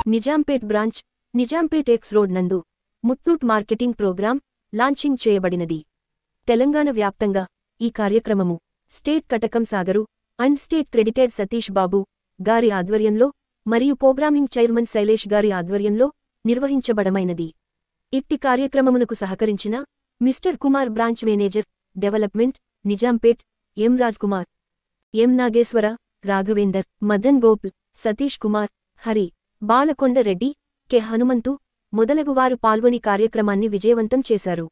Nizampet branch Nizampet X road నందు Muthoot marketing programme launching చేయబడినది. తెలంగాణ వ్యాప్తంగా ఈ కార్యక్రమము state Katakam Sagar and state credited Satish Babu గారి ఆధ్వర్యంలో మరియు ప్రోగ్రామింగ్ చైర్మన్ శైలేష్ గారి ఆధ్వర్యంలో నిర్వహించబడమైనది. ఇట్టి కార్యక్రమమునకు సహకరించిన mister Kumar branch manager development Nizampet M Raj Kumar, M Nageshwara, Raghavender, Madan Gopal, Satish Kumar, Hari, Balakonda Reddy, K Hanumanthu మొదలగువారు పాల్గొని కార్యక్రమాన్ని విజయవంతం చేశారు.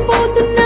పోతున్నా